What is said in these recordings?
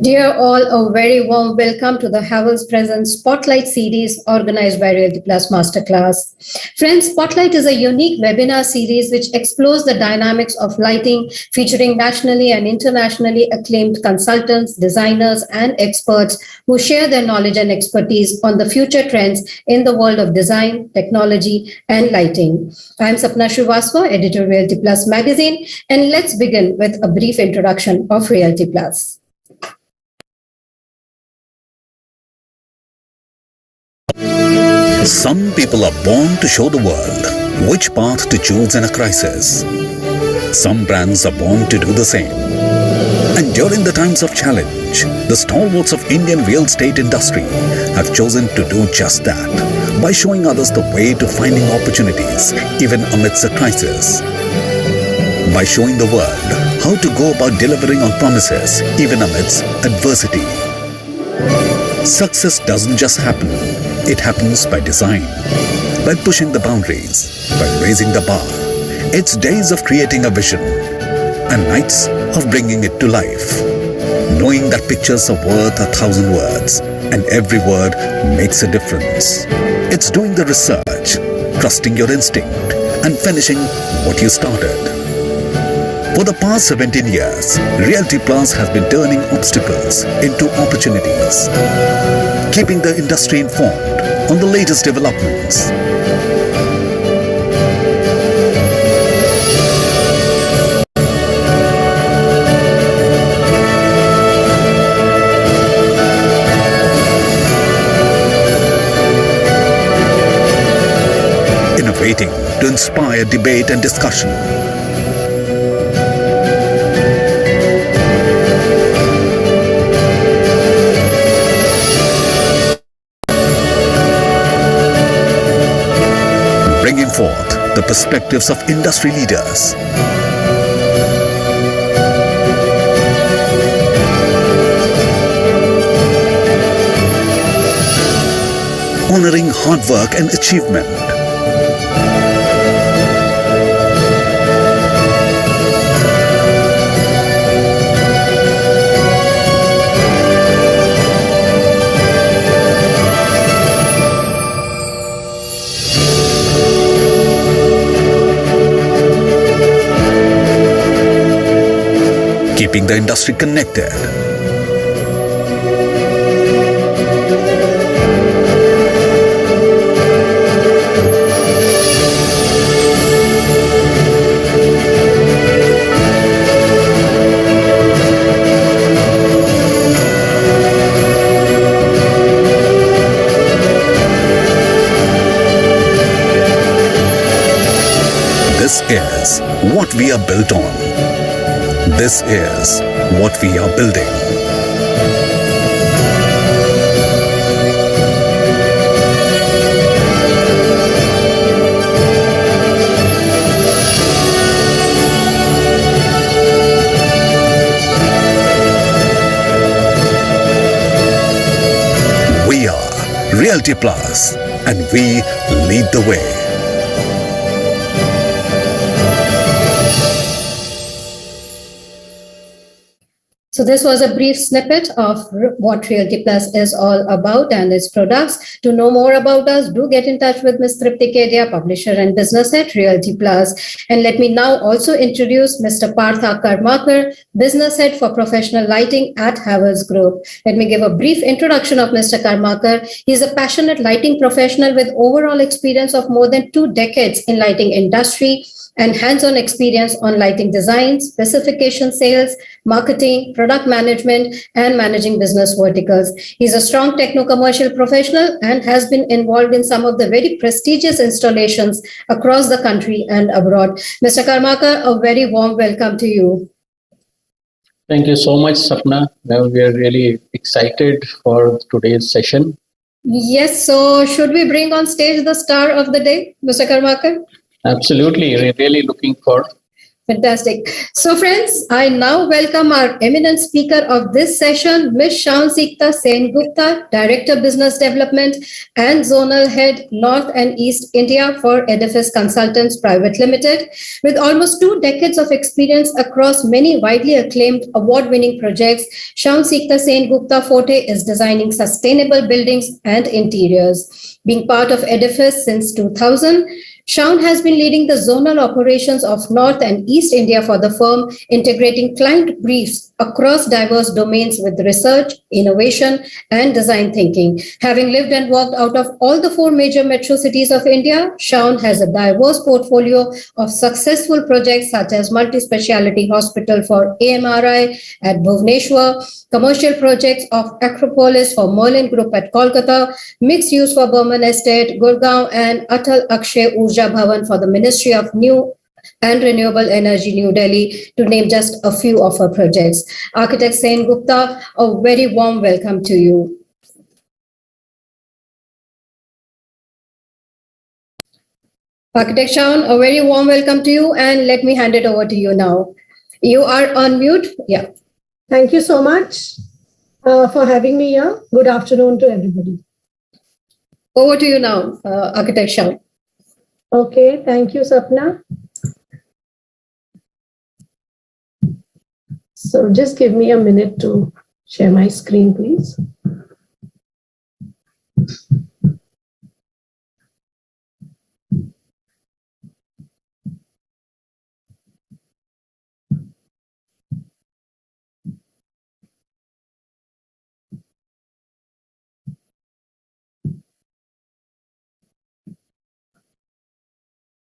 Dear all, a very warm welcome to the Havells Present Spotlight series organized by Realty Plus Masterclass. Friends, Spotlight is a unique webinar series which explores the dynamics of lighting, featuring nationally and internationally acclaimed consultants, designers, and experts who share their knowledge and expertise on the future trends in the world of design, technology, and lighting. I am Sapna Srivastava, editor Realty Plus magazine, and let's begin with a brief introduction of Realty Plus. Some people are born to show the world which path to choose in a crisis. Some brands are born to do the same. And during the times of challenge, the stalwarts of Indian real estate industry have chosen to do just that by showing others the way to finding opportunities even amidst a crisis. By showing the world how to go about delivering on promises even amidst adversity. Success doesn't just happen. It happens by design, by pushing the boundaries, by raising the bar. It's days of creating a vision and nights of bringing it to life. Knowing that pictures are worth 1,000 words and every word makes a difference. It's doing the research, trusting your instinct and finishing what you started. For the past 17 years, Realty Plus has been turning obstacles into opportunities, keeping the industry informed on the latest developments. Innovating to inspire debate and discussion. Bringing forth the perspectives of industry leaders. Honoring hard work and achievement. Keeping the industry connected. This is what we are built on. This is what we are building. We are Realty Plus, and we lead the way. So this was a brief snippet of what Realty Plus is all about and its products. To know more about us, do get in touch with Ms. Tripti Kedia, publisher and business at Realty Plus. And let me now also introduce Mr. Partha Karmakar, business head for professional lighting at Havells Group. Let me give a brief introduction of Mr. Karmakar. He is a passionate lighting professional with overall experience of more than 2 decades in lighting industry and hands-on experience on lighting design, specification sales, marketing, product management, and managing business verticals. He's a strong techno-commercial professional and has been involved in some of the very prestigious installations across the country and abroad. Mr. Karmakar, a very warm welcome to you. Thank you so much, Sapna. Now we are really excited for today's session. Yes, so should we bring on stage the star of the day, Mr. Karmakar? Absolutely. We're really looking for. Fantastic. So friends, I now welcome our eminent speaker of this session, Ms. Shaunsikta Sen-Gupta, Director Business Development and Zonal Head North and East India for Edifice Consultants Private Limited. With almost 2 decades of experience across many widely acclaimed award-winning projects, Shaunsikta Sen-Gupta forte is designing sustainable buildings and interiors. Being part of Edifice since 2000, Shaun has been leading the zonal operations of North and East India for the firm, integrating client briefs across diverse domains with research, innovation, and design thinking. Having lived and worked out of all the 4 major metro cities of India, Shaun has a diverse portfolio of successful projects such as multi-speciality hospital for AMRI at Bhubaneswar, commercial projects of Acropolis for Merlin Group at Kolkata, mixed use for Burman Estate, Gurgaon, and Atal Akshay Urja Bhavan for the Ministry of New and Renewable Energy, New Delhi, to name just a few of our projects. Architect Sen-Gupta, a very warm welcome to you. Architect Shaun, a very warm welcome to you, and let me hand it over to you now. You are on mute. Yeah. Thank you so much for having me here. Good afternoon to everybody. Over to you now, Architect Shaun. Okay, thank you, Sapna. So just give me a minute to share my screen, please.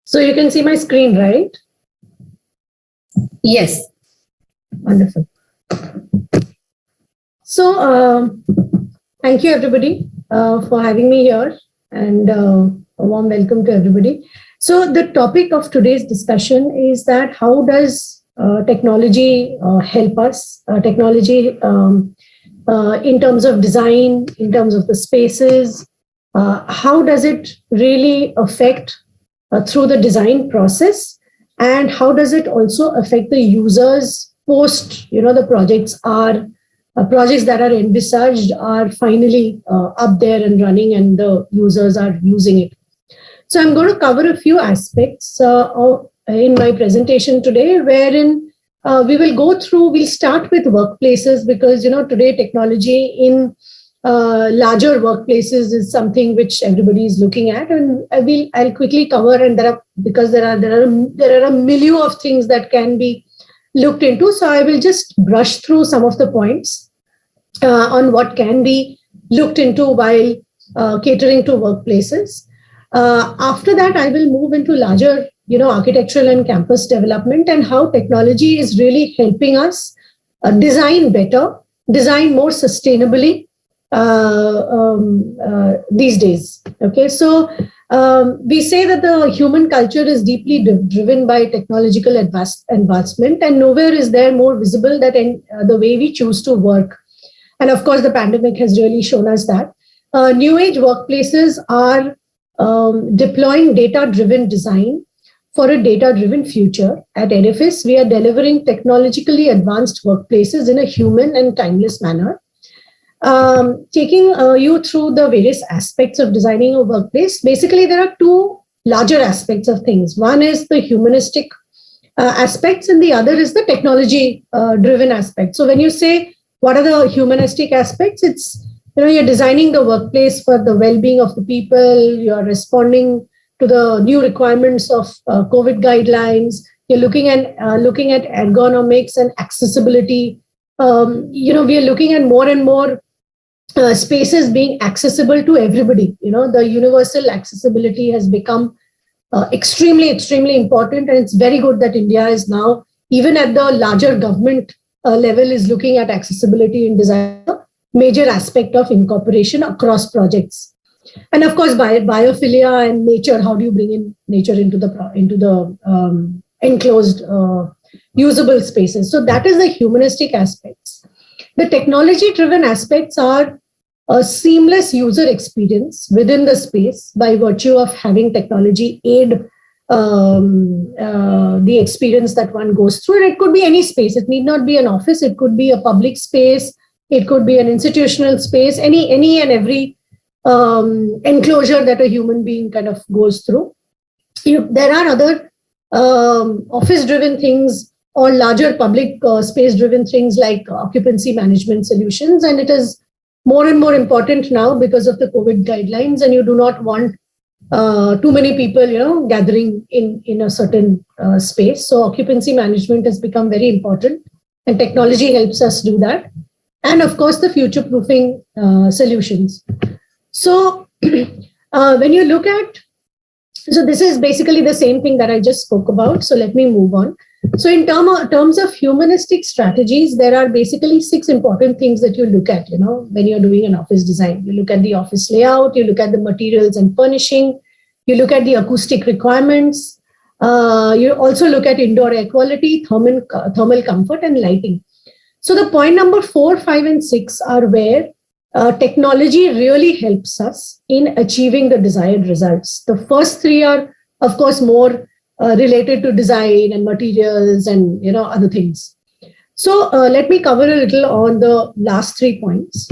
So you can see my screen, right? Yes. Wonderful. So thank you, everybody, for having me here, and a warm welcome to everybody. So the topic of today's discussion is that how does technology help us? Technology in terms of design, in terms of the spaces, how does it really affect through the design process, and how does it also affect the users post, the projects that are envisaged are finally up there and running and the users are using it. So I'm going to cover a few aspects in my presentation today, wherein we'll start with workplaces, because today technology in larger workplaces is something which everybody is looking at, and I'll quickly cover, and there are a million of things that can be looked into. So I will just brush through some of the points on what can be looked into while catering to workplaces. After that, I will move into larger, architectural and campus development, and how technology is really helping us design better, design more sustainably these days. Okay, so we say that the human culture is deeply driven by technological advancement, and nowhere is there more visible than the way we choose to work. And of course, the pandemic has really shown us that. New age workplaces are deploying data-driven design for a data-driven future. At Edifice, we are delivering technologically advanced workplaces in a human and timeless manner. Taking you through the various aspects of designing a workplace. Basically, there are 2 larger aspects of things. One is the humanistic aspects, and the other is the technology driven aspect. So when you say what are the humanistic aspects, it's you're designing the workplace for the well-being of the people. You're responding to the new requirements of COVID guidelines. You're looking at ergonomics and accessibility. We are looking at more and more spaces being accessible to everybody. The universal accessibility has become extremely, extremely important. And it's very good that India is now, even at the larger government level is looking at accessibility in design, major aspect of incorporation across projects. And of course, biophilia and nature. How do you bring in nature into the enclosed usable spaces? So that is the humanistic aspects. The technology-driven aspects are a seamless user experience within the space by virtue of having technology aid the experience that one goes through. And it could be any space. It need not be an office. It could be a public space. It could be an institutional space. Any and every enclosure that a human being kind of goes through. There are other office-driven things or larger public space-driven things like occupancy management solutions. And it is more and more important now because of the COVID guidelines, and you do not want too many people, gathering in a certain space. So occupancy management has become very important, and technology helps us do that. And of course, the future-proofing solutions. So when you look at, so this is basically the same thing that I just spoke about. So let me move on. So in terms of humanistic strategies, there are basically 6 important things that you look at, when you're doing an office design. You look at the office layout, you look at the materials and furnishing, you look at the acoustic requirements, you also look at indoor air quality, thermal comfort, and lighting. So the point number 4, 5, and 6 are where technology really helps us in achieving the desired results. The first 3 are, of course, more related to design and materials and other things. So let me cover a little on the last 3 points.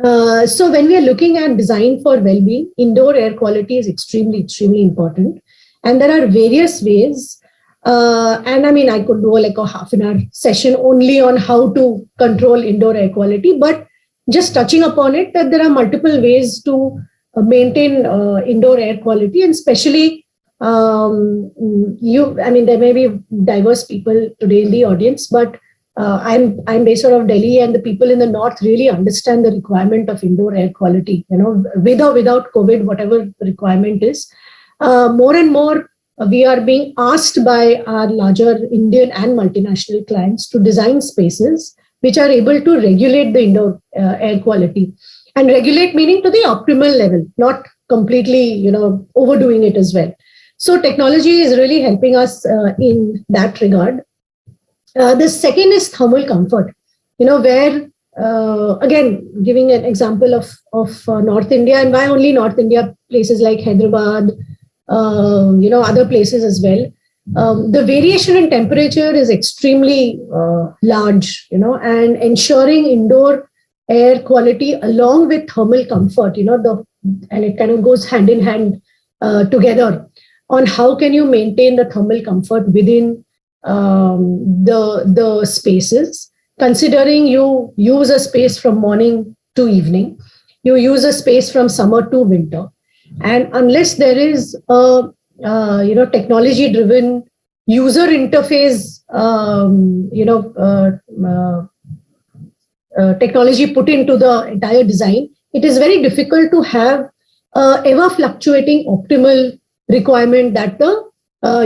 So when we are looking at design for well-being, indoor air quality is extremely, extremely important. And there are various ways. And I mean, I could do like a half-an-hour session only on how to control indoor air quality, but just touching upon it, that there are multiple ways to maintain indoor air quality, and especially there may be diverse people today in the audience, but I'm based out of Delhi, and the people in the north really understand the requirement of indoor air quality, with or without COVID, whatever the requirement is. More and more, we are being asked by our larger Indian and multinational clients to design spaces which are able to regulate the indoor air quality, and regulate meaning to the optimal level, not completely, overdoing it as well. So technology is really helping us in that regard. The second is thermal comfort, where, again, giving an example of North India, and why only North India, places like Hyderabad, other places as well. The variation in temperature is extremely large, and ensuring indoor air quality along with thermal comfort, and it kind of goes hand in hand together on how can you maintain the thermal comfort within the spaces, considering you use a space from morning to evening, you use a space from summer to winter. And unless there is a technology driven user interface, technology put into the entire design, it is very difficult to have ever fluctuating optimal requirement that the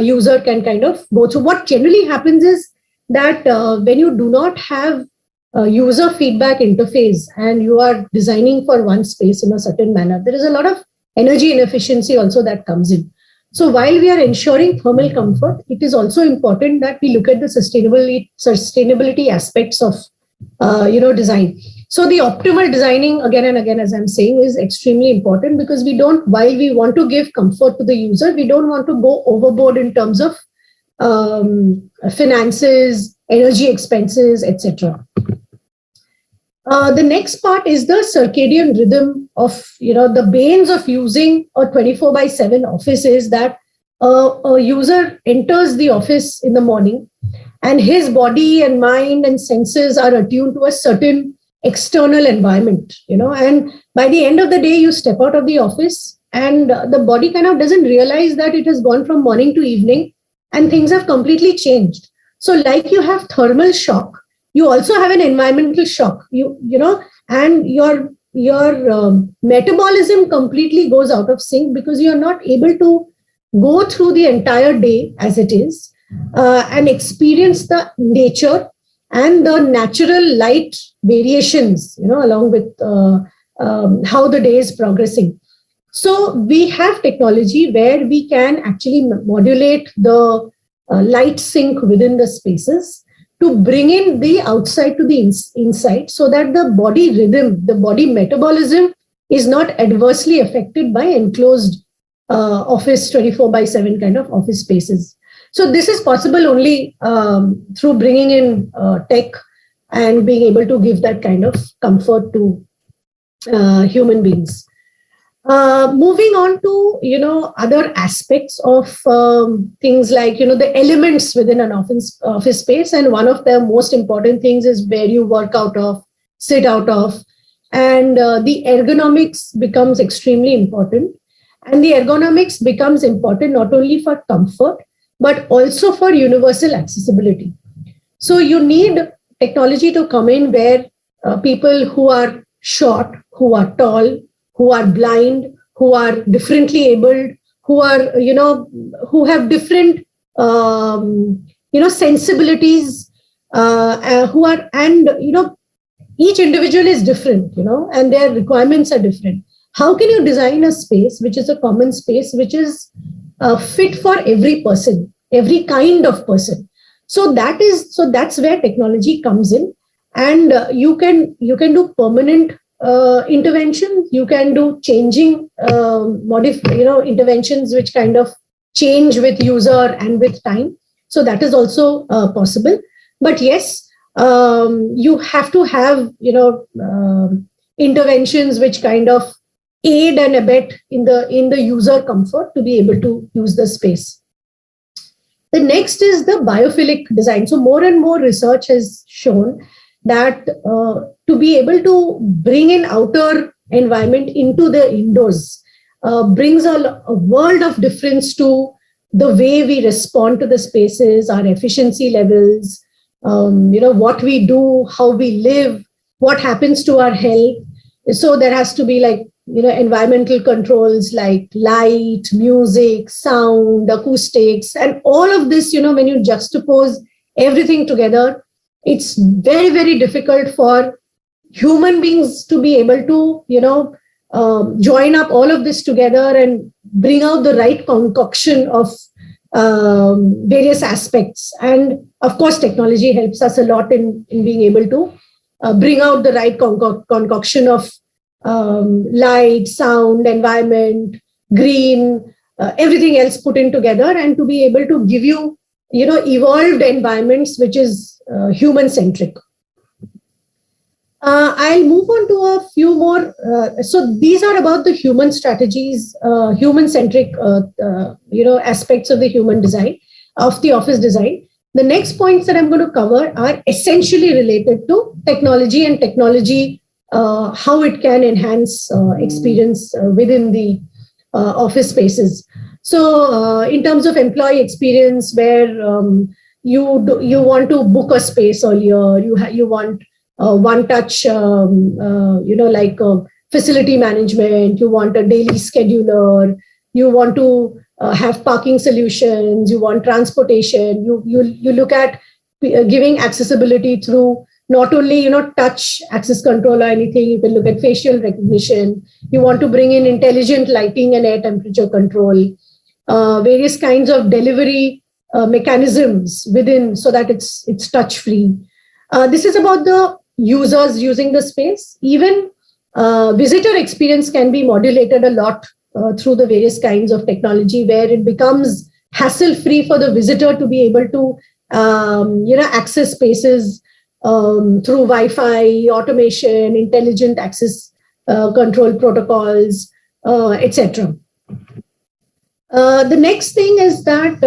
user can kind of go through. What generally happens is that when you do not have a user feedback interface and you are designing for one space in a certain manner, there is a lot of energy inefficiency also that comes in. So while we are ensuring thermal comfort, it is also important that we look at the sustainability aspects of design. So the optimal designing, again and again, as I'm saying, is extremely important, because while we want to give comfort to the user, we don't want to go overboard in terms of finances, energy expenses, etc. The next part is the circadian rhythm of, the banes of using a 24/7 office is that a user enters the office in the morning and his body and mind and senses are attuned to a certain external environment, and by the end of the day, you step out of the office and the body kind of doesn't realize that it has gone from morning to evening and things have completely changed. So like you have thermal shock, you also have an environmental shock, and your metabolism completely goes out of sync because you're not able to go through the entire day as it is and experience the nature and the natural light variations, along with how the day is progressing. So we have technology where we can actually modulate the light sink within the spaces to bring in the outside to the inside, so that the body rhythm, the body metabolism is not adversely affected by enclosed office 24/7 kind of office spaces. So this is possible only through bringing in tech and being able to give that kind of comfort to human beings. Moving on to other aspects of things like the elements within an office space, and one of the most important things is where you work out of, sit out of, and the ergonomics becomes extremely important. And the ergonomics becomes important not only for comfort but also for universal accessibility. So you need technology to come in where people who are short, who are tall, who are blind, who are differently abled, who are, who have different, sensibilities, who are, and, each individual is different, and their requirements are different. How can you design a space which is a common space, which is fit for every person, every kind of person? So that's where technology comes in, and you can do permanent interventions. You can do changing interventions which kind of change with user and with time. So that is also possible. But yes, you have to have interventions which kind of aid and abet in the user comfort to be able to use the space. The next is the biophilic design. So more and more research has shown that to be able to bring in outer environment into the indoors brings a world of difference to the way we respond to the spaces, our efficiency levels, what we do, how we live, what happens to our health. So there has to be environmental controls like light, music, sound, acoustics, and all of this, when you juxtapose everything together, it's very, very difficult for human beings to be able to, join up all of this together and bring out the right concoction of various aspects. And of course, technology helps us a lot in being able to bring out the right concoction of light, sound, environment, green, everything else put in together, and to be able to give you, evolved environments which is human centric. I'll move on to a few more. So these are about the human strategies, human centric, aspects of the human design, of the office design. The next points that I'm going to cover are essentially related to technology and technology, how it can enhance experience within the office spaces. So in terms of employee experience, where you want to book a space earlier, you want one touch, like facility management, you want a daily scheduler, you want to have parking solutions, you want transportation, you look at giving accessibility through not only touch access control or anything. You can look at facial recognition. You want to bring in intelligent lighting and air temperature control, various kinds of delivery mechanisms within, so that it's touch free. This is about the users using the space. Even visitor experience can be modulated a lot through the various kinds of technology, where it becomes hassle free for the visitor to be able to access spaces through Wi-Fi, automation, intelligent access control protocols, etc. The next thing is that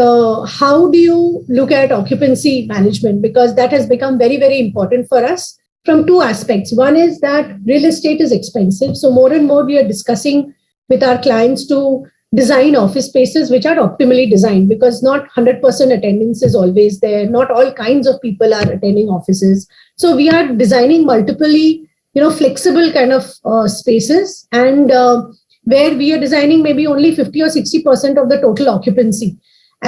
how do you look at occupancy management? Because that has become very, very important for us from two aspects. One is that real estate is expensive. So more and more we are discussing with our clients to design office spaces which are optimally designed, because not 100% attendance is always there. Not all kinds of people are attending offices. So we are designing multiply, flexible kind of spaces, and where we are designing maybe only 50 or 60% of the total occupancy.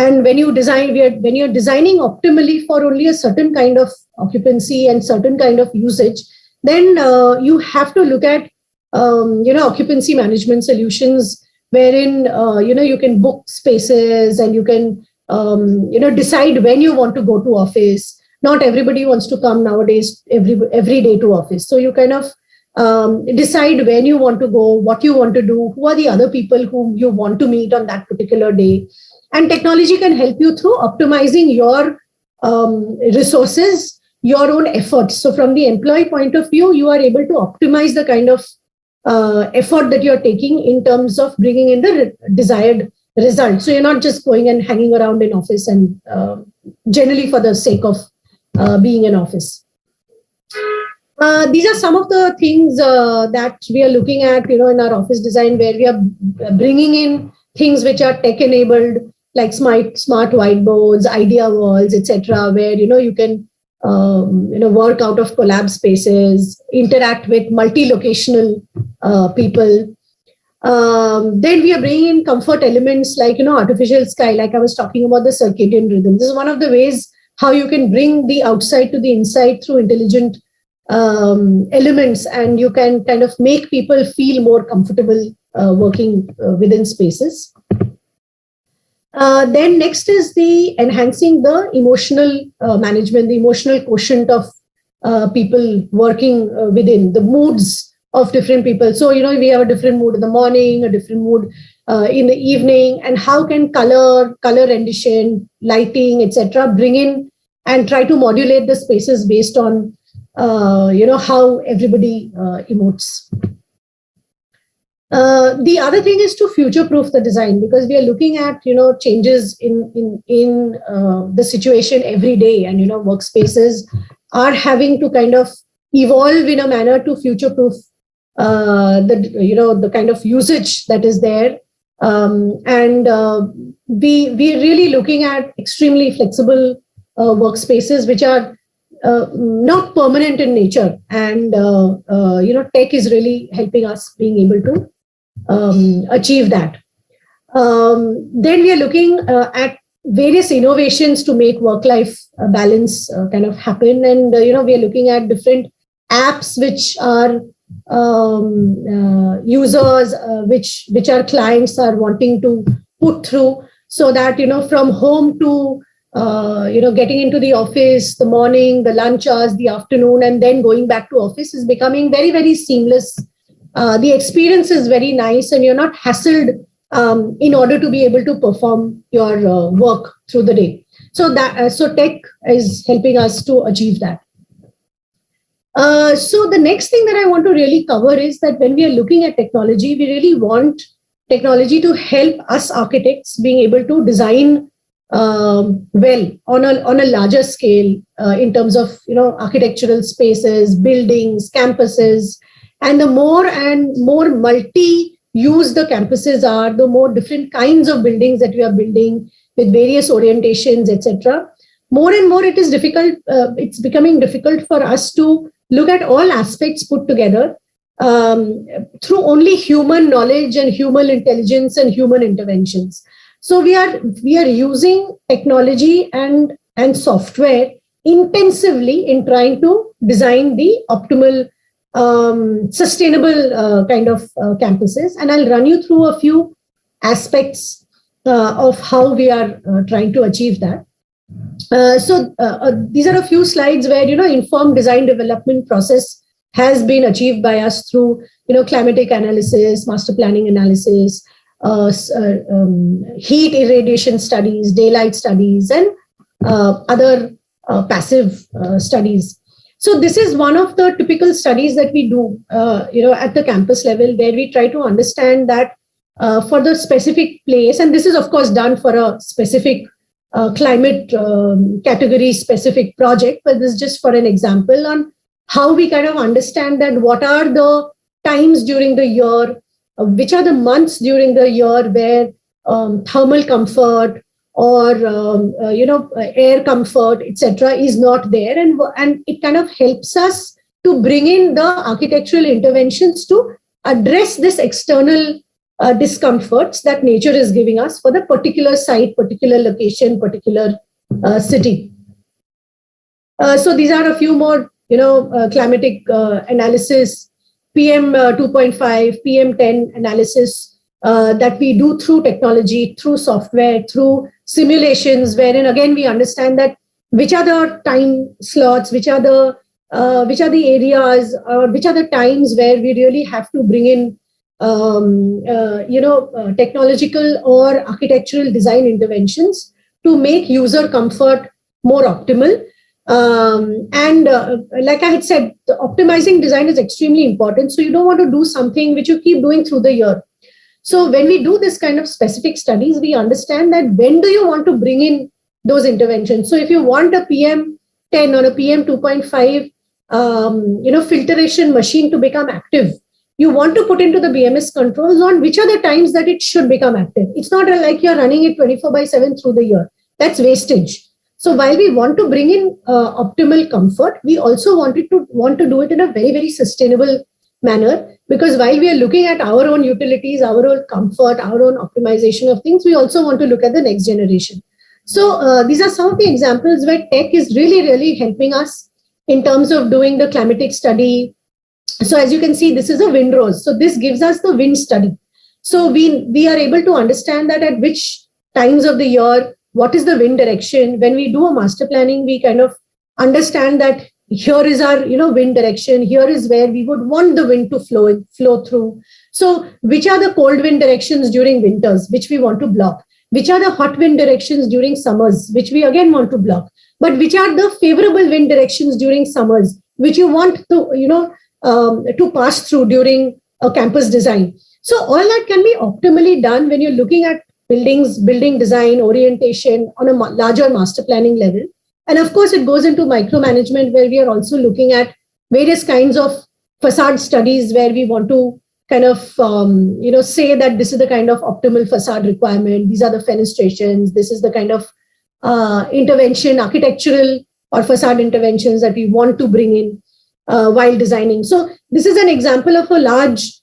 And when you design, when you're designing optimally for only a certain kind of occupancy and certain kind of usage, then you have to look at occupancy management solutions wherein you can book spaces and you can decide when you want to go to office. Not everybody wants to come nowadays every day to office, so you kind of decide when you want to go, what you want to do, who are the other people whom you want to meet on that particular day. And technology can help you through optimizing your resources, your own efforts. So from the employee point of view, you are able to optimize the kind of effort that you're taking in terms of bringing in the desired result. So you're not just going and hanging around in office and generally for the sake of being in office. These are some of the things that we are looking at, in our office design, where we are bringing in things which are tech-enabled, like smart whiteboards, idea walls, etc., where you can work out of collab spaces, interact with multi-locational people. Then we are bringing in comfort elements like artificial sky, like I was talking about the circadian rhythm. This is one of the ways how you can bring the outside to the inside through intelligent elements, and you can kind of make people feel more comfortable working within spaces. Then next is the enhancing the emotional management, the emotional quotient of people working within the moods of different people. So, we have a different mood in the morning, a different mood in the evening, and how can color rendition, lighting, etc., bring in and try to modulate the spaces based on how everybody emotes. The other thing is to future-proof the design, because we are looking at changes in the situation every day, and workspaces are having to kind of evolve in a manner to future-proof the kind of usage that is there, and we're really looking at extremely flexible workspaces which are not permanent in nature, and tech is really helping us being able to achieve that. Then we are looking at various innovations to make work-life balance kind of happen, and we are looking at different apps which are users, which our clients are wanting to put through, so that from home to getting into the office, the morning, the lunch hours, the afternoon, and then going back to office is becoming very, very seamless. The experience is very nice, and you're not hassled in order to be able to perform your work through the day. So tech is helping us to achieve that. So the next thing that I want to really cover is that when we are looking at technology, we really want technology to help us architects being able to design well on a larger scale in terms of architectural spaces, buildings, campuses, and the more and more multi-use the campuses are, the more different kinds of buildings that we are building with various orientations, etc. More and more it is difficult. It's becoming difficult for us to look at all aspects put together through only human knowledge and human intelligence and human interventions. So we are using technology and software intensively in trying to design the optimal, sustainable kind of campuses. And I'll run you through a few aspects of how we are trying to achieve that. So these are a few slides where informed design development process has been achieved by us through climatic analysis, master planning analysis, heat irradiation studies, daylight studies, and other passive studies. So this is one of the typical studies that we do, at the campus level, where we try to understand that for the specific place, and this is of course done for a specific climate category specific project, but this is just for an example on how we kind of understand that what are the times during the year, which are the months during the year where thermal comfort or air comfort, etc., is not there, and it kind of helps us to bring in the architectural interventions to address this external discomforts that nature is giving us for the particular site, particular location, particular city. So these are a few more, climatic analysis, PM 2.5, PM 10 analysis that we do through technology, through software, through simulations, wherein again we understand that which are the time slots, which are the areas, or which are the times where we really have to bring in technological or architectural design interventions to make user comfort more optimal. Like I had said, the optimizing design is extremely important. So you don't want to do something which you keep doing through the year. So when we do this kind of specific studies, we understand that when do you want to bring in those interventions. So if you want a PM 10 or a PM 2.5, filtration machine to become active, you want to put into the BMS controls on which are the times that it should become active. It's not like you're running it 24/7 through the year. That's wastage. So while we want to bring in optimal comfort, we also want to do it in a very, very sustainable manner, because while we are looking at our own utilities, our own comfort, our own optimization of things, we also want to look at the next generation. So these are some of the examples where tech is really, really helping us in terms of doing the climatic study. So as you can see, this is a wind rose. So this gives us the wind study. So we are able to understand that at which times of the year, what is the wind direction. When we do a master planning, we kind of understand that here is our wind direction. Here is where we would want the wind to flow through. So which are the cold wind directions during winters, which we want to block? Which are the hot wind directions during summers, which we again want to block? But which are the favorable wind directions during summers, which you want to to pass through during a campus design? So all that can be optimally done when you're looking at building design, orientation on a larger master planning level. And of course, it goes into micromanagement, where we are also looking at various kinds of facade studies, where we want to kind of, say that this is the kind of optimal facade requirement. These are the fenestrations. This is the kind of intervention, architectural or facade interventions that we want to bring in while designing. So this is an example of a large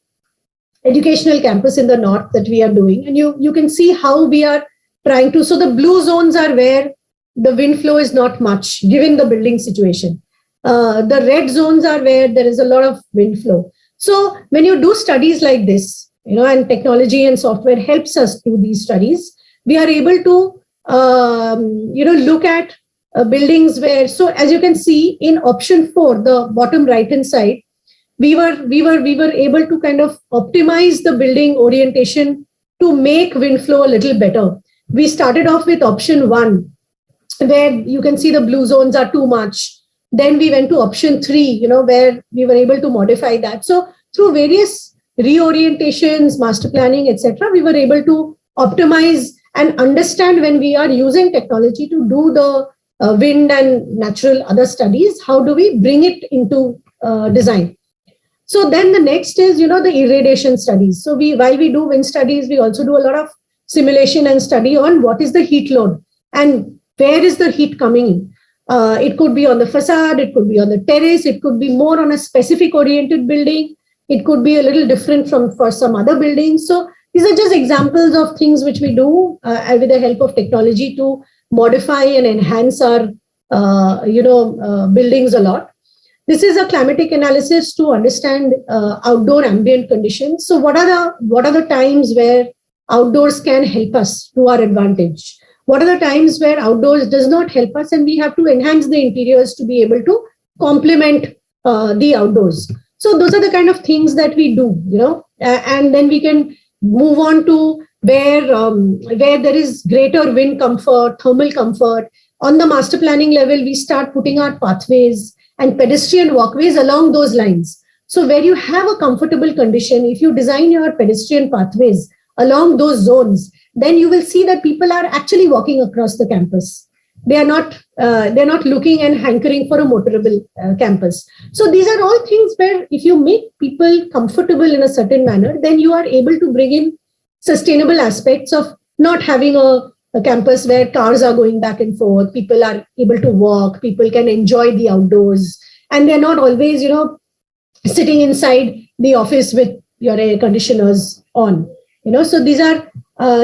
educational campus in the north that we are doing. And you can see how we are trying to, so the blue zones are where the wind flow is not much, given the building situation. The red zones are where there is a lot of wind flow. So when you do studies like this, and technology and software helps us do these studies, we are able to, look at buildings where, so as you can see in option 4, the bottom right-hand side, we were able to kind of optimize the building orientation to make wind flow a little better. We started off with option 1, where you can see the blue zones are too much. Then we went to option 3, where we were able to modify that. So through various reorientations, master planning, etc., we were able to optimize and understand when we are using technology to do the wind and natural other studies, how do we bring it into design. So then the next is, the irradiation studies. So while we do wind studies, we also do a lot of simulation and study on what is the heat load and where is the heat coming in. It could be on the facade, it could be on the terrace, it could be more on a specific oriented building. It could be a little different for some other buildings. So these are just examples of things which we do with the help of technology to modify and enhance our, buildings a lot. This is a climatic analysis to understand outdoor ambient conditions. So what are the times where outdoors can help us to our advantage? What are the times where outdoors does not help us and we have to enhance the interiors to be able to complement the outdoors? So those are the kind of things that we do, and then we can move on to where there is greater wind comfort, thermal comfort. On the master planning level, we start putting our pathways and pedestrian walkways along those lines. So where you have a comfortable condition, if you design your pedestrian pathways along those zones, then you will see that people are actually walking across the campus. They're not looking and hankering for a motorable campus. So these are all things where if you make people comfortable in a certain manner, then you are able to bring in sustainable aspects of not having a campus where cars are going back and forth. People are able to walk, people can enjoy the outdoors, and they're not always, sitting inside the office with your air conditioners on. So these are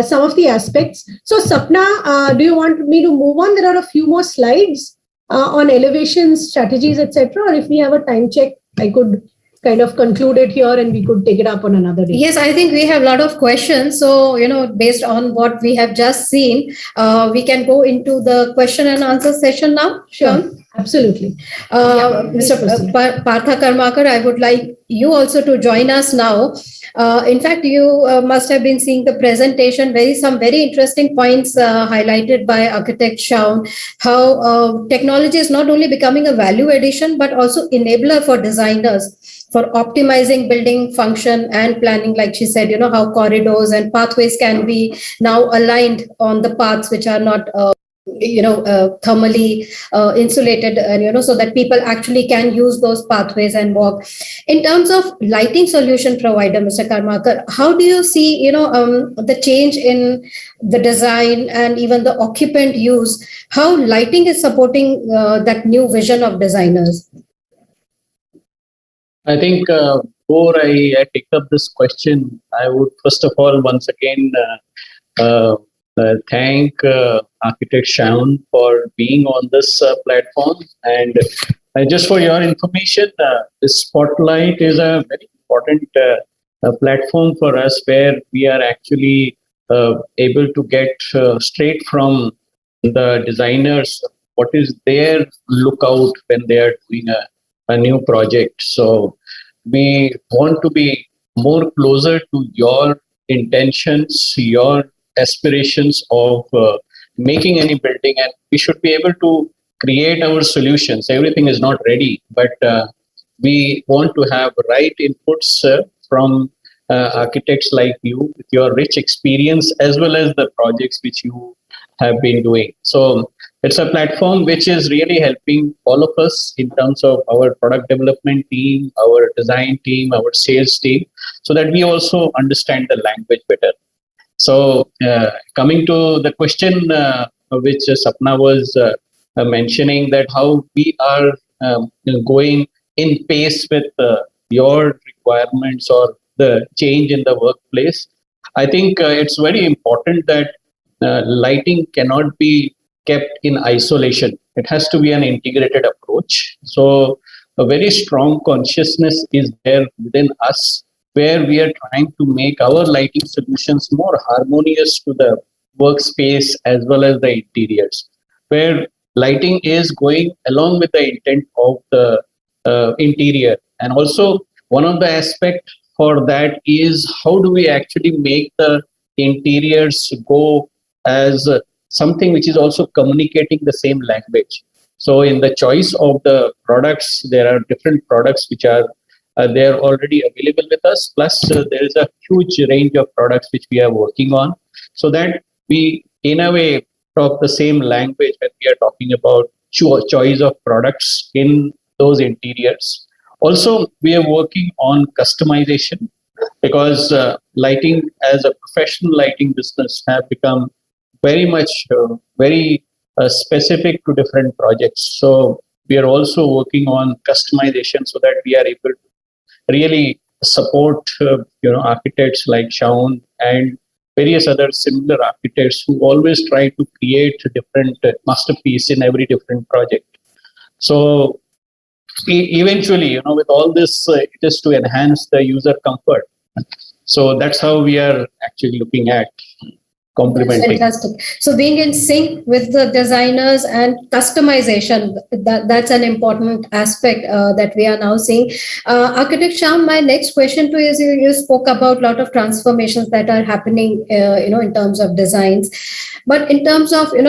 some of the aspects. So Sapna, do you want me to move on? There are a few more slides on elevations, strategies, etc. Or if we have a time check, I could kind of conclude it here and we could take it up on another day. Yes, I think we have a lot of questions. So, based on what we have just seen, we can go into the question and answer session now. Sure. Absolutely. Mr. Partha Karmakar, I would like you also to join us now. In fact, you must have been seeing the presentation, some very interesting points highlighted by architect Shaun, how technology is not only becoming a value addition, but also enabler for designers for optimizing building function and planning. Like she said, how corridors and pathways can be now aligned on the paths which are not thermally insulated, and so that people actually can use those pathways and walk. In terms of lighting solution provider, Mr. Karmakar, how do you see the change in the design and even the occupant use, how lighting is supporting that new vision of designers? I think before I take up this question, I would first of all once again thank architect Shaun for being on this platform. And just for your information, this Spotlight is a very important platform for us, where we are actually able to get straight from the designers what is their lookout when they are doing a new project. So we want to be more closer to your intentions, your aspirations of making any building, and we should be able to create our solutions. Everything is not ready, but we want to have right inputs from architects like you with your rich experience, as well as the projects which you have been doing. So it's a platform which is really helping all of us in terms of our product development team, our design team, our sales team, so that we also understand the language better. So coming to the question which Sapna was mentioning, that how we are going in pace with your requirements or the change in the workplace, I think it's very important that lighting cannot be kept in isolation. It has to be an integrated approach. So a very strong consciousness is there within us, where we are trying to make our lighting solutions more harmonious to the workspace as well as the interiors, where lighting is going along with the intent of the interior. And also one of the aspects for that is how do we actually make the interiors go as something which is also communicating the same language. So in the choice of the products, there are different products which are they're already available with us. Plus, there is a huge range of products which we are working on, so that we, in a way, talk the same language when we are talking about choice of products in those interiors. Also, we are working on customization, because lighting as a professional lighting business have become very much very specific to different projects. So we are also working on customization, so that we are able to really support architects like Shaun and various other similar architects who always try to create a different masterpiece in every different project. So eventually, with all this, it is to enhance the user comfort. So that's how we are actually looking at complementing. Fantastic. So being in sync with the designers and customization, that's an important aspect that we are now seeing. Architect Shaun, my next question to you is, you spoke about a lot of transformations that are happening, in terms of designs. But in terms of, a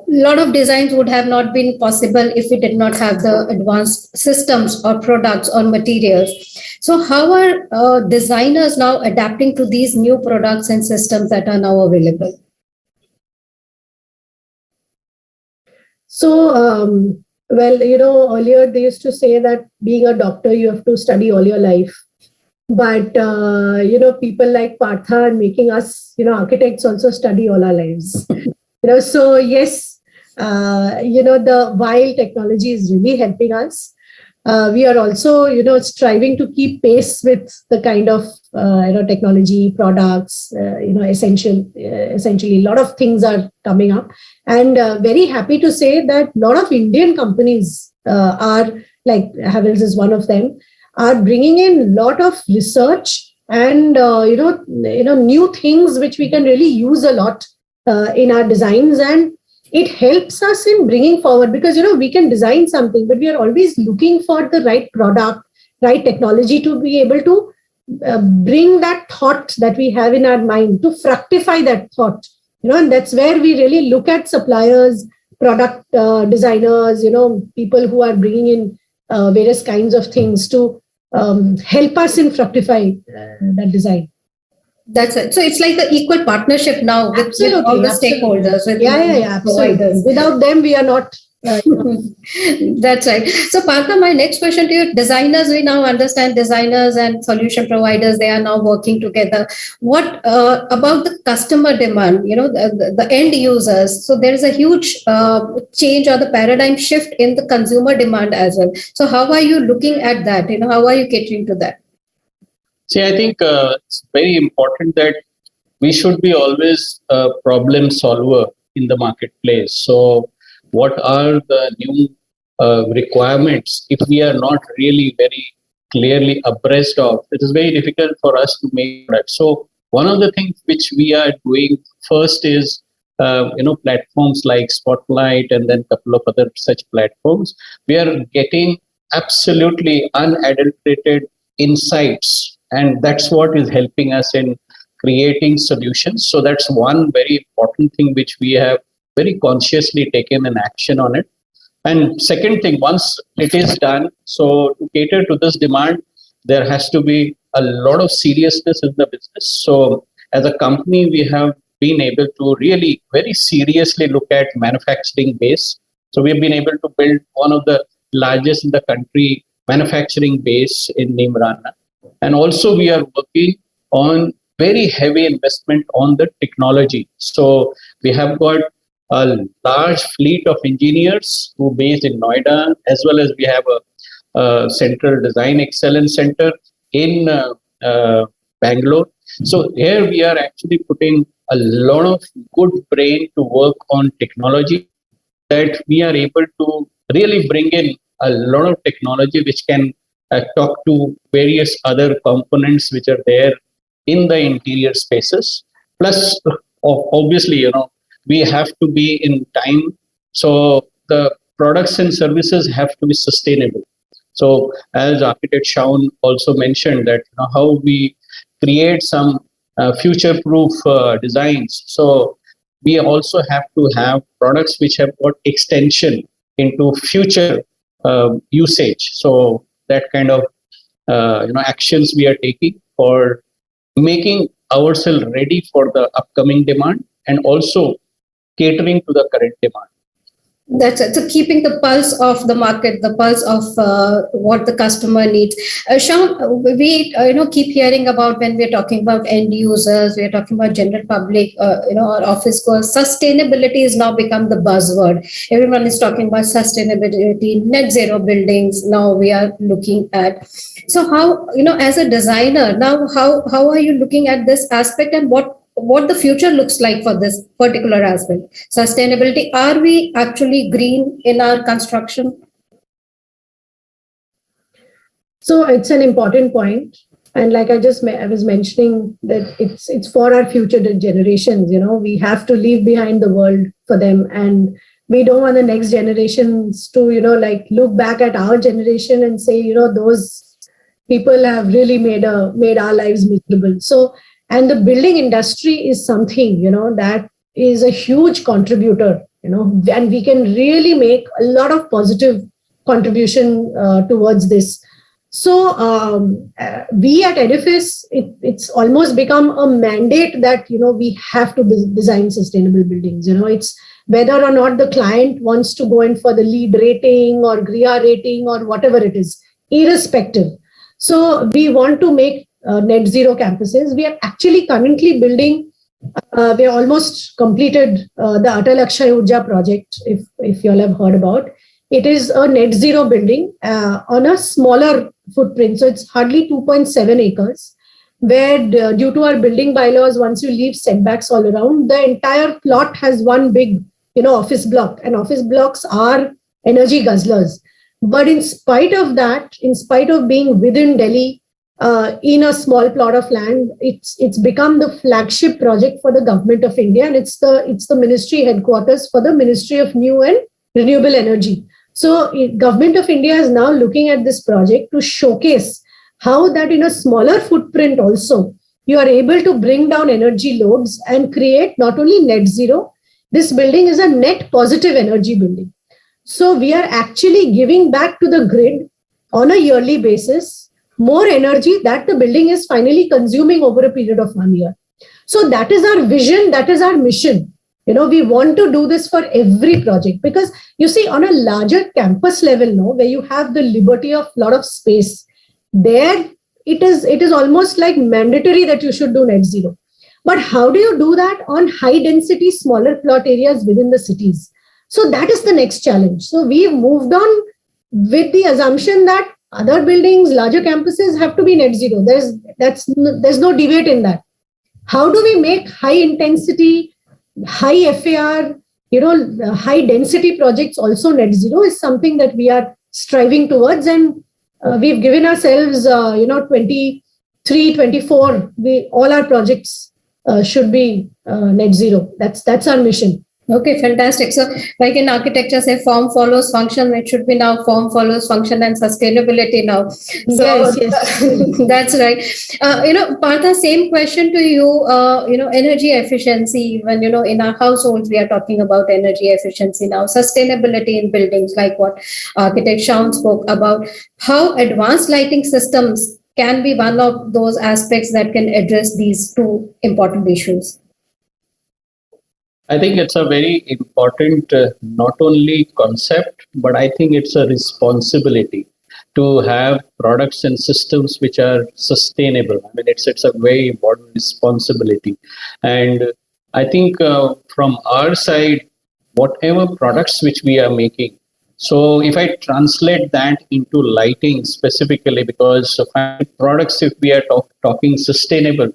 lot of designs would have not been possible if we did not have the advanced systems or products or materials. So how are designers now adapting to these new products and systems that are now available? So, earlier they used to say that being a doctor, you have to study all your life. But, people like Partha are making us, architects also study all our lives. So yes, the while technology is really helping us, we are also, striving to keep pace with the kind of, technology products, essentially a lot of things are coming up. And very happy to say that a lot of Indian companies are, like Havells is one of them, are bringing in a lot of research and, new things which we can really use a lot in our designs. And it helps us in bringing forward, because we can design something, but we are always looking for the right product, right technology to be able to bring that thought that we have in our mind, to fructify that thought. And that's where we really look at suppliers, product designers, people who are bringing in various kinds of things to help us in fructify that design. That's it. So it's like an equal partnership now with all the stakeholders. With Absolutely. Without them, we are not. That's right. So Partha, my next question to you: designers, we now understand designers and solution providers, they are now working together. What about the customer demand? The end users. So there is a huge change or the paradigm shift in the consumer demand as well. So how are you looking at that? How are you catering to that? See, I think it's very important that we should be always a problem solver in the marketplace. So, what are the new requirements? If we are not really very clearly abreast of, it is very difficult for us to make that. So, one of the things which we are doing first is, platforms like Spotlight and then a couple of other such platforms. We are getting absolutely unadulterated insights, and that's what is helping us in creating solutions. So that's one very important thing which we have very consciously taken an action on it. And second thing, once it is done, so to cater to this demand, there has to be a lot of seriousness in the business. So as a company, we have been able to really very seriously look at manufacturing base. So we've been able to build one of the largest in the country manufacturing base in Nimrana. And also we are working on very heavy investment on the technology. So we have got a large fleet of engineers who are based in Noida, as well as we have a Central Design Excellence Center in Bangalore. So here we are actually putting a lot of good brain to work on technology, that we are able to really bring in a lot of technology which can talk to various other components which are there in the interior spaces. Plus, obviously, we have to be in time. So the products and services have to be sustainable. So as architect Shaun also mentioned that how we create some future-proof designs. So we also have to have products which have got extension into future usage. So that kind of actions we are taking for making ourselves ready for the upcoming demand and also catering to the current demand. That's it. So keeping the pulse of the market, the pulse of what the customer needs. Shaun, we keep hearing about, when we're talking about end users, we're talking about general public, our office goers. Sustainability has now become the buzzword. Everyone is talking about sustainability, net zero buildings. Now we are looking at. So how, as a designer, now how are you looking at this aspect, and what the future looks like for this particular aspect? Sustainability, are we actually green in our construction? So it's an important point. And like I was mentioning, that it's for our future generations. We have to leave behind the world for them. And we don't want the next generations to, look back at our generation and say, those people have really made our lives miserable. So, and the building industry is something, that is a huge contributor, and we can really make a lot of positive contribution towards this. So we at Edifice, it's almost become a mandate that, we have to design sustainable buildings. It's whether or not the client wants to go in for the LEED rating or GREA rating or whatever it is, irrespective. So we want to make net zero campuses. We are actually currently building, we are almost completed the Atal Akshay Urja project, if you all have heard about. It is a net zero building on a smaller footprint. So it's hardly 2.7 acres, where due to our building bylaws, once you leave setbacks all around, the entire plot has one big, office block, and office blocks are energy guzzlers. But in spite of that, in spite of being within Delhi, in a small plot of land, it's become the flagship project for the government of India, and it's the ministry headquarters for the Ministry of New and Renewable Energy. So, government of India is now looking at this project to showcase how that in a smaller footprint also you are able to bring down energy loads and create not only net zero. This building is a net positive energy building. So we are actually giving back to the grid on a yearly basis more energy that the building is finally consuming over a period of 1 year. So that is our vision, that is our mission. We want to do this for every project, because you see, on a larger campus level, where you have the liberty of lot of space, there it is almost like mandatory that you should do net zero. But how do you do that on high density, smaller plot areas within the cities? So that is the next challenge. So we've moved on with the assumption that other buildings, larger campuses have to be net zero. There's no debate in that. How do we make high intensity, high FAR, high density projects also net zero is something that we are striving towards. And we've given ourselves, 23, 24, all our projects should be net zero. That's our mission. Okay, fantastic. So like in architecture, say form follows function, it should be now form follows function and sustainability now. So yes. That's right. Partha, same question to you, energy efficiency, when, in our households, we are talking about energy efficiency now, sustainability in buildings, like what architect Shaun spoke about, how advanced lighting systems can be one of those aspects that can address these two important issues. I think it's a very important, not only concept, but I think it's a responsibility to have products and systems which are sustainable. I mean, it's a very important responsibility. And I think from our side, whatever products which we are making, so if I translate that into lighting specifically, because of products, if we are talking sustainable,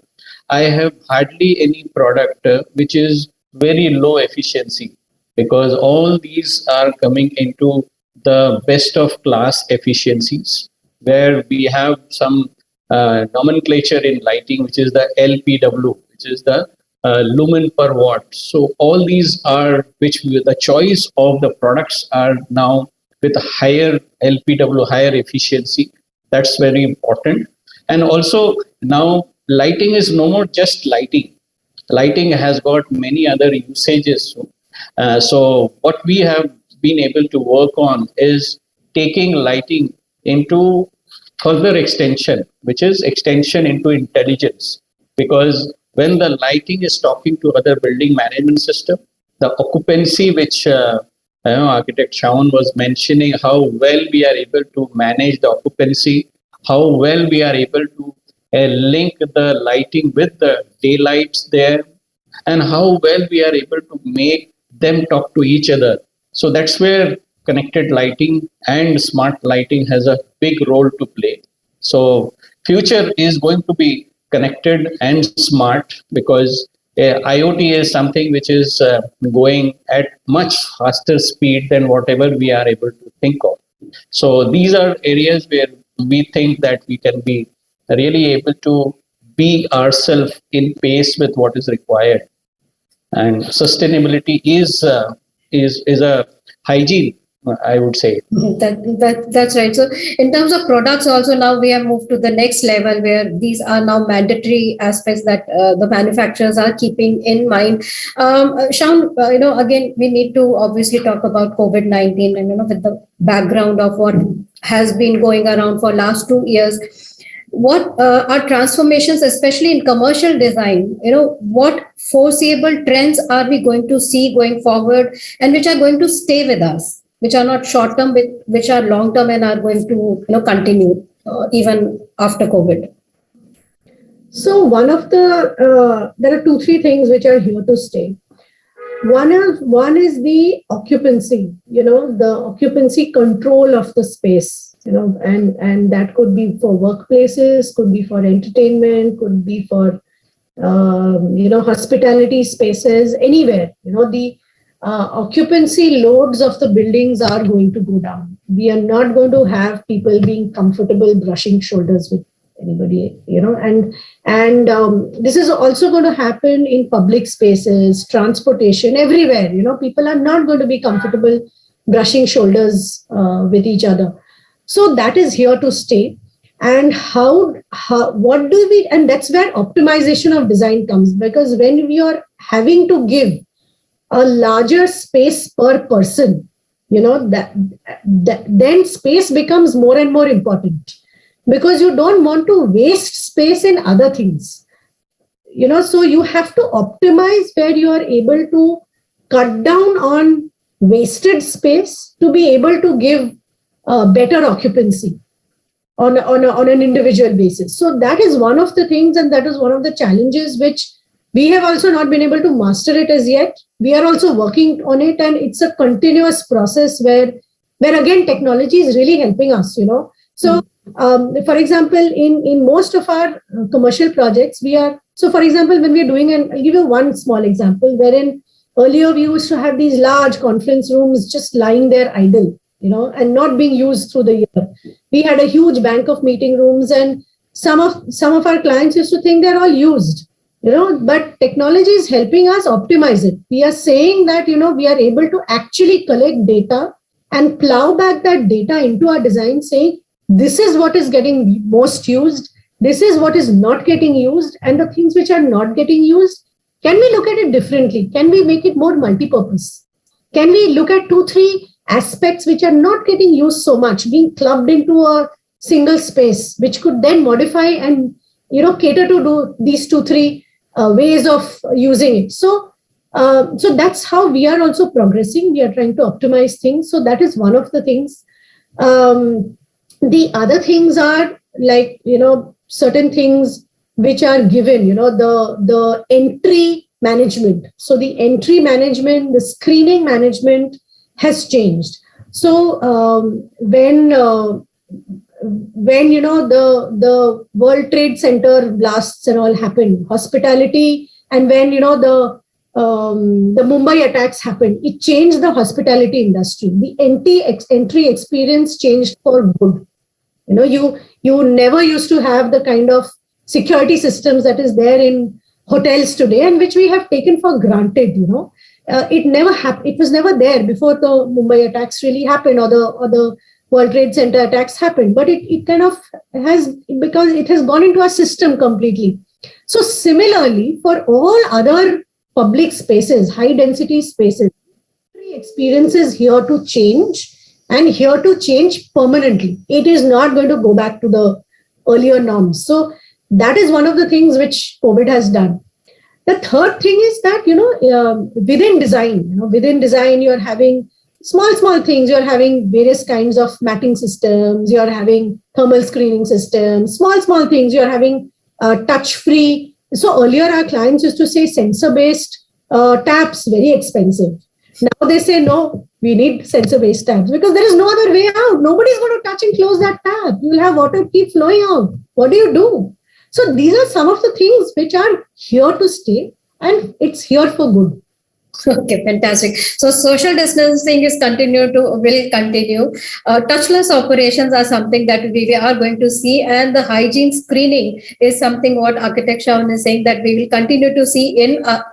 I have hardly any product which is very low efficiency, because all these are coming into the best of class efficiencies, where we have some nomenclature in lighting, which is the LPW, which is the lumen per watt. So all these are the choice of the products are now with a higher LPW, higher efficiency. That's very important. And also now lighting is no more just lighting. Lighting has got many other usages. So what we have been able to work on is taking lighting into further extension, which is extension into intelligence. Because when the lighting is talking to other building management system, the occupancy, which architect Shaun was mentioning, how well we are able to manage the occupancy, how well we are able to link the lighting with the daylights there, and how well we are able to make them talk to each other. So that's where connected lighting and smart lighting has a big role to play. So future is going to be connected and smart, because IoT is something which is going at much faster speed than whatever we are able to think of. So these are areas where we think that we can be really able to be ourselves in pace with what is required. And sustainability is a hygiene, I would say. That's right. So in terms of products also, now we have moved to the next level, where these are now mandatory aspects that the manufacturers are keeping in mind. Shaun, again, we need to obviously talk about COVID-19, and with the background of what has been going around for last 2 years. What are transformations, especially in commercial design? What foreseeable trends are we going to see going forward, and which are going to stay with us, which are not short term, which are long term, and are going to continue even after COVID? So one of there are 2-3 things which are here to stay. One is the occupancy, the occupancy control of the space, and that could be for workplaces, could be for entertainment, could be for hospitality spaces, anywhere. The occupancy loads of the buildings are going to go down. We are not going to have people being comfortable brushing shoulders with anybody, and this is also going to happen in public spaces, transportation, everywhere. People are not going to be comfortable brushing shoulders with each other. So that is here to stay. And what do we, and that's where optimization of design comes, because when we are having to give a larger space per person, that then space becomes more and more important, because you don't want to waste space in other things. So you have to optimize where you are able to cut down on wasted space to be able to give better occupancy on an individual basis. So that is one of the things, and that is one of the challenges which we have also not been able to master it as yet. We are also working on it, and it's a continuous process where again technology is really helping us. So for example, in most of our commercial projects, so for example, when we are doing, and I'll give you one small example, wherein earlier we used to have these large conference rooms just lying there idle, and not being used through the year. We had a huge bank of meeting rooms, and some of our clients used to think they're all used, but technology is helping us optimize it. We are saying that, we are able to actually collect data and plow back that data into our design, saying, this is what is getting most used, this is what is not getting used, and the things which are not getting used, can we look at it differently? Can we make it more multi-purpose? Can we look at 2-3 aspects which are not getting used so much, being clubbed into a single space, which could then modify and cater to do these 2-3 ways of using it. So that's how we are also progressing. We are trying to optimize things. So that is one of the things. The other things are like, certain things which are given, the entry management. So the entry management, the screening management has changed. So when the World Trade Center blasts and all happened, hospitality, and when the Mumbai attacks happened, it changed the hospitality industry. The entry experience changed for good. You never used to have the kind of security systems that is there in hotels today, and which we have taken for granted. It never happened. It was never there before the Mumbai attacks really happened, or the World Trade Center attacks happened. But it kind of has, because it has gone into our system completely. So similarly, for all other public spaces, high density spaces, experience is here to change, and here to change permanently. It is not going to go back to the earlier norms. So that is one of the things which COVID has done. The third thing is that, within design, you're having small things. You're having various kinds of matting systems. You're having thermal screening systems, small things. You're having touch-free. So earlier, our clients used to say sensor-based taps, very expensive. Now they say, no, we need sensor-based taps, because there is no other way out. Nobody's going to touch and close that tap. You will have water keep flowing out. What do? So these are some of the things which are here to stay, and it's here for good. Okay, fantastic. So social distancing will continue. Touchless operations are something that we are going to see, and the hygiene screening is something what Architect Shaun is saying that we will continue to see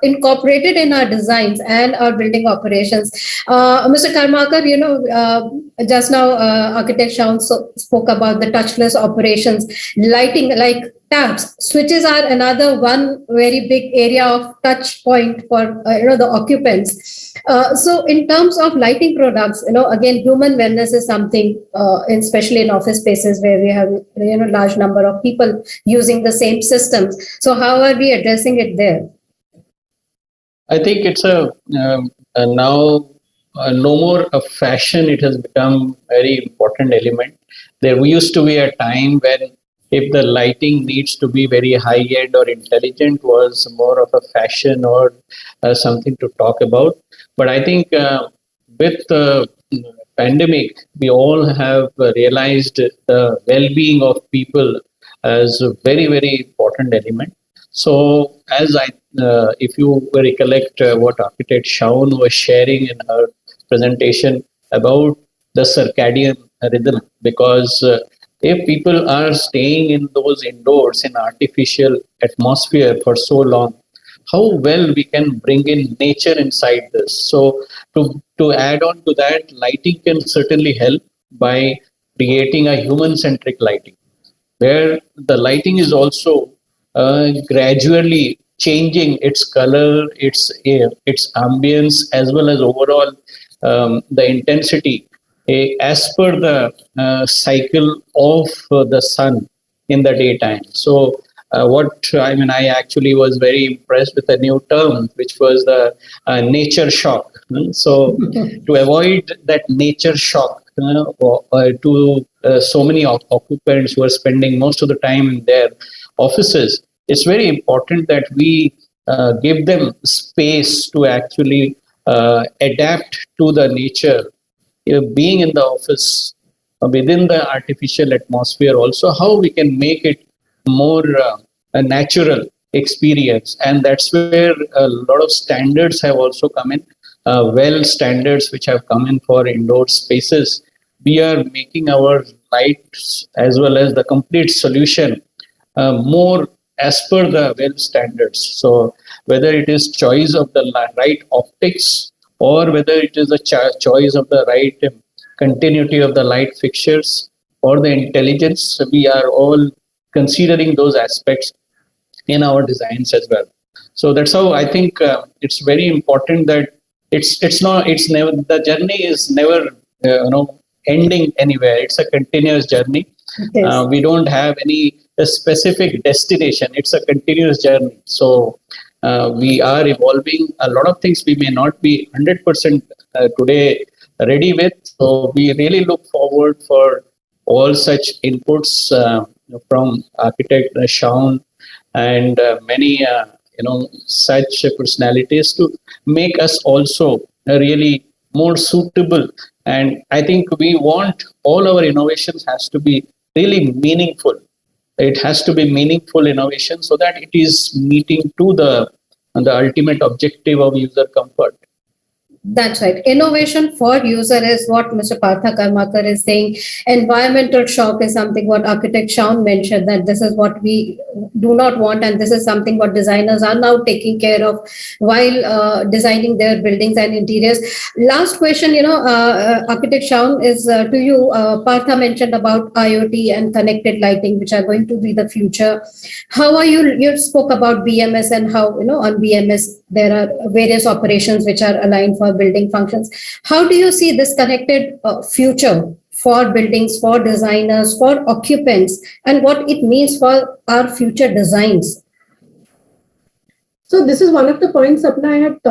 incorporated in our designs and our building operations. Mr. Karmakar, just now Architect Shaun spoke about the touchless operations, lighting, like taps. Switches are another one very big area of touch point for the occupants. So in terms of lighting products, again, human wellness is something, especially in office spaces where we have large number of people using the same systems. So how are we addressing it there? I think it's now no more a fashion. It has become very important element. There used to be a time when if the lighting needs to be very high end or intelligent was more of a fashion or something to talk about. But I think with the pandemic, we all have realized the well-being of people as a very, very important element. So, if you recollect what architect Shaun was sharing in her presentation about the circadian rhythm, because if people are staying in those indoors in artificial atmosphere for so long, how well we can bring in nature inside this. So to add on to that, lighting can certainly help by creating a human centric lighting where the lighting is also gradually changing its color, its ambience, as well as overall the intensity as per the cycle of the sun in the daytime. So, I actually was very impressed with a new term, which was the nature shock. So, to avoid that nature shock, to so many occupants who are spending most of the time in their offices, it's very important that we give them space to actually adapt to the nature. Being in the office within the artificial atmosphere, also how we can make it more a natural experience, and that's where a lot of standards have also come in. Well, standards which have come in for indoor spaces, we are making our lights as well as the complete solution more as per the well standards. So whether it is choice of the right optics or whether it is a choice of the right continuity of the light fixtures or the intelligence, we are all considering those aspects in our designs as well. So that's how I think it's very important that it's never, the journey is never ending anywhere. It's a continuous journey. Yes. We don't have any specific destination. It's a continuous journey. So we are evolving a lot of things. We may not be 100% today ready with. So we really look forward for all such inputs from architect Shaun and many such personalities to make us also really more suitable. And I think we want all our innovations has to be really meaningful. It has to be meaningful innovation so that it is meeting to the ultimate objective of user comfort. That's right. Innovation for user is what Mr. Partha Karmakar is saying. Environmental shock is something what architect Shaun mentioned, that this is what we do not want, and this is something what designers are now taking care of while designing their buildings and interiors. Last question, architect Shaun, is to you. Partha mentioned about IoT and connected lighting, which are going to be the future. How are you spoke about BMS and how, on BMS, there are various operations which are aligned for building functions. How do you see this connected future for buildings, for designers, for occupants, and what it means for our future designs? So this is one of the points Sapna I had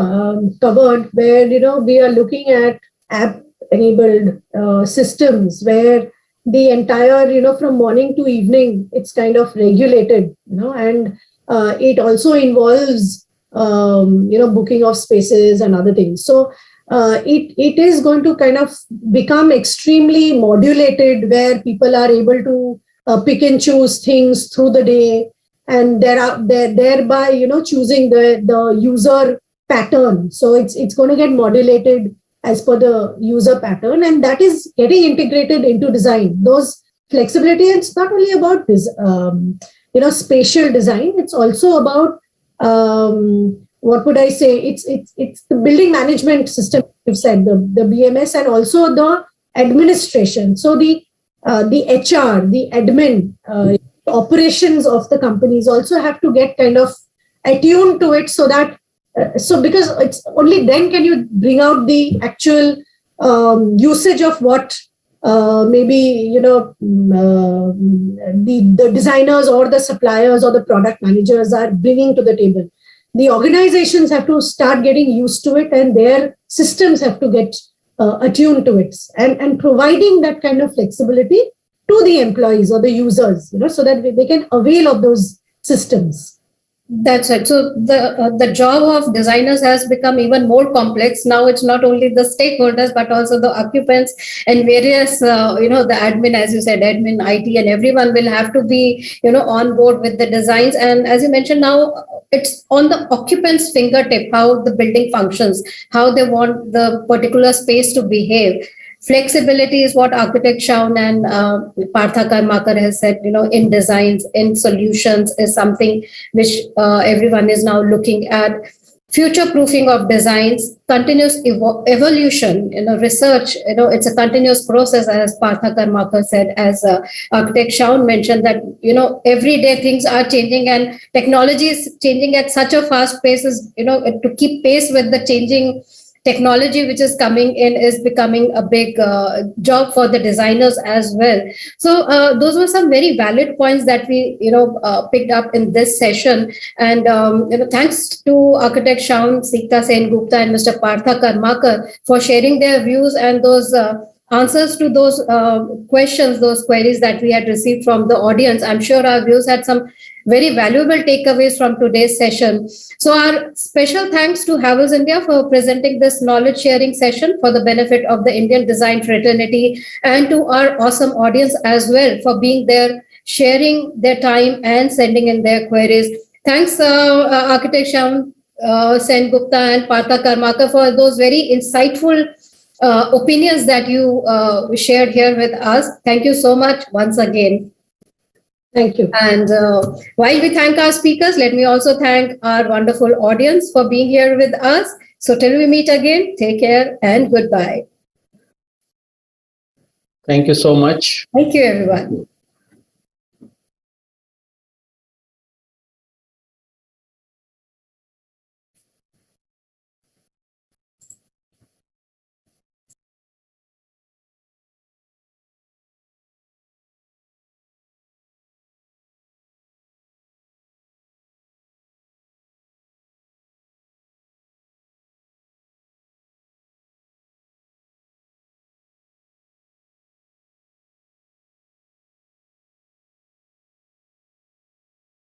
covered, where we are looking at app-enabled systems where the entire from morning to evening it's kind of regulated, and it also involves booking of spaces and other things. So it is going to kind of become extremely modulated, where people are able to pick and choose things through the day, and thereby choosing the user pattern. So it's going to get modulated as per the user pattern, and that is getting integrated into design. Those flexibility, it's not only about this spatial design, it's also about what would I say? It's the building management system, you've said, the BMS, and also the administration. So the HR, the admin, operations of the companies also have to get kind of attuned to it, so that because it's only then can you bring out the actual usage of what maybe the designers or the suppliers or the product managers are bringing to the table. The organizations have to start getting used to it, and their systems have to get attuned to it, and providing that kind of flexibility to the employees or the users, so that they can avail of those systems. That's right. So the job of designers has become even more complex. Now it's not only the stakeholders, but also the occupants and various, the admin, as you said, admin, IT, and everyone will have to be, on board with the designs. And as you mentioned, now it's on the occupant's fingertip how the building functions, how they want the particular space to behave. Flexibility is what architect Shaun and Partha Karmakar has said, in designs, in solutions is something which everyone is now looking at. Future proofing of designs, continuous evolution, research, it's a continuous process, as Partha Karmakar said, as architect Shaun mentioned, that, every day things are changing and technology is changing at such a fast pace, to keep pace with the changing technology which is coming in is becoming a big job for the designers as well. So those were some very valid points that we picked up in this session. And thanks to architect Shaun, Sikta Sen Gupta and Mr. Partha Karmakar for sharing their views and those answers to those questions, those queries that we had received from the audience. I'm sure our viewers had some very valuable takeaways from today's session. So our special thanks to Havells India for presenting this knowledge sharing session for the benefit of the Indian design fraternity, and to our awesome audience as well for being there, sharing their time and sending in their queries. Thanks, Architect Shaun Sen Gupta and Partha Karmakar, for those very insightful opinions that you shared here with us. Thank you so much once again. Thank you. And while we thank our speakers, let me also thank our wonderful audience for being here with us. So till we meet again, take care and goodbye. Thank you so much. Thank you, everyone.